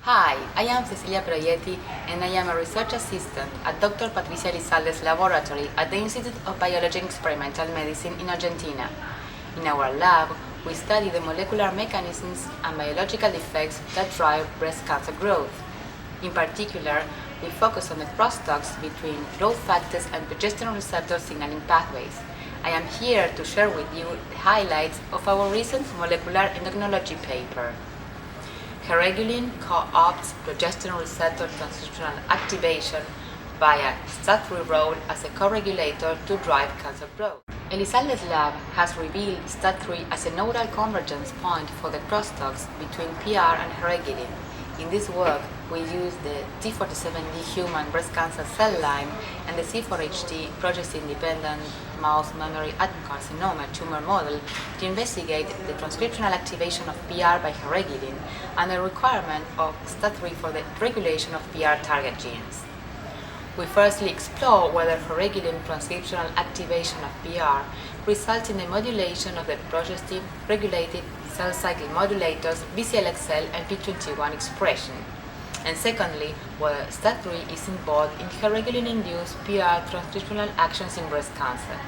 Hi, I am Cecilia Proietti and I am a research assistant at Dr. Patricia Elizalde's laboratory at the Institute of Biology and Experimental Medicine in Argentina. In our lab, we study the molecular mechanisms and biological effects that drive breast cancer growth. In particular, we focus on the crosstalks between growth factors and progesterone receptor signaling pathways. I am here to share with you the highlights of our recent molecular endocrinology paper. Heregulin co-opts progesterone receptor transcriptional activation via Stat3 role as a co-regulator to drive cancer growth. Elizalde's lab has revealed Stat3 as a nodal convergence point for the crosstalks between PR and heregulin. In this work, we used the T47D human breast cancer cell line and the C4HT progesterone-independent mouse mammary adenocarcinoma tumor model to investigate the transcriptional activation of PR by heregulin and the requirement of Stat3 for the regulation of PR target genes. We firstly explore whether heregulin transcriptional activation of PR results in the modulation of the progestin-regulated cell cycle modulators BCL-XL and P21 expression, and secondly, whether Stat3 is involved in heregulin-induced PR transcriptional actions in breast cancer.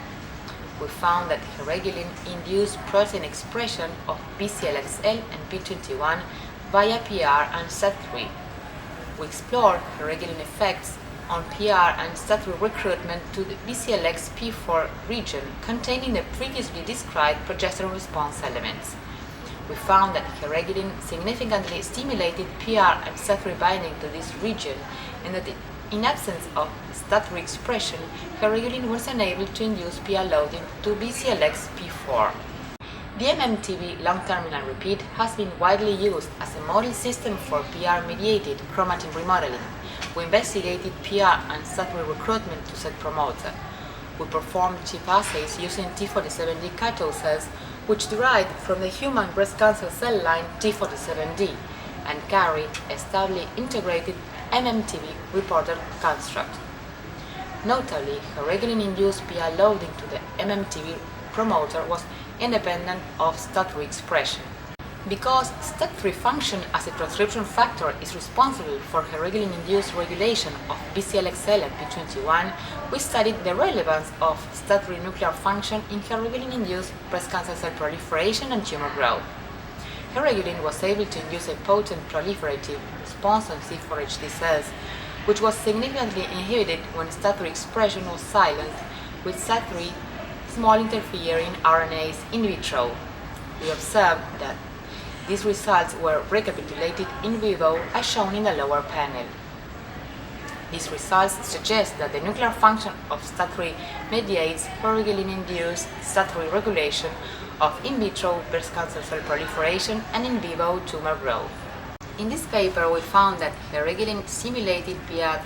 We found that heregulin induced protein expression of BCL-XL and P21 via PR and Stat3. We explored heregulin effects on PR and Stat3 recruitment to the BCLX-P4 region containing the previously described progesterone response elements. We found that heregulin significantly stimulated PR and Stat3 binding to this region, and that in absence of Stat3 expression, heregulin was unable to induce PR loading to BCLX-P4. The MMTV long-terminal repeat has been widely used as a model system for PR-mediated chromatin remodeling. We investigated PR and Stat3 recruitment to set promoter. We performed chip assays using T47D cathode cells, which derived from the human breast cancer cell line T47D and carry a stably integrated MMTV reporter construct. Notably, heregulin-induced PR loading to the MMTV promoter was independent of Stat3 expression. Because Stat3 function as a transcription factor is responsible for heregulin-induced regulation of BCL-XL and P21, we studied the relevance of Stat3 nuclear function in heregulin-induced breast cancer cell proliferation and tumor growth. Heregulin was able to induce a potent proliferative response on C4HT cells, which was significantly inhibited when Stat3 expression was silenced with Stat3 small interfering RNAs in vitro. We observed that these results were recapitulated in vivo as shown in the lower panel. These results suggest that the nuclear function of Stat3 mediates heregulin-induced Stat3 regulation of in vitro breast cancer cell proliferation and in vivo tumor growth. In this paper, we found that heregulin-stimulated PR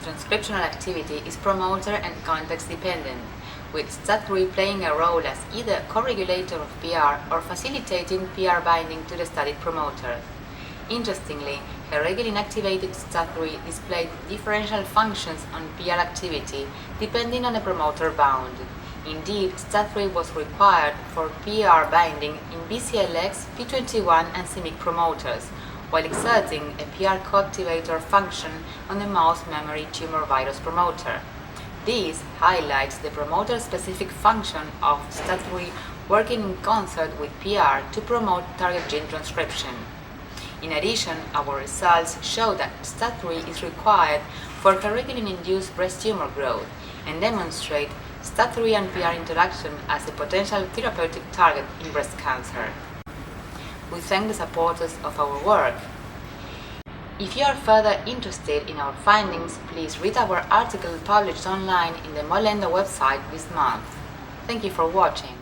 transcriptional activity is promoter and context dependent, with Stat3 playing a role as either co-regulator of PR or facilitating PR binding to the studied promoter. Interestingly, heregulin-activated Stat3 displayed differential functions on PR activity depending on the promoter bound. Indeed, Stat3 was required for PR binding in BCLX, P21 and CMYC promoters, while exerting a PR co-activator function on the mouse mammary tumor virus promoter. This highlights the promoter-specific function of Stat3 working in concert with PR to promote target gene transcription. In addition, our results show that Stat3 is required for heregulin-induced breast tumor growth and demonstrate Stat3 and PR interaction as a potential therapeutic target in breast cancer. We thank the supporters of our work. If you are further interested in our findings, please read our article published online in the Molendo website this month. Thank you for watching.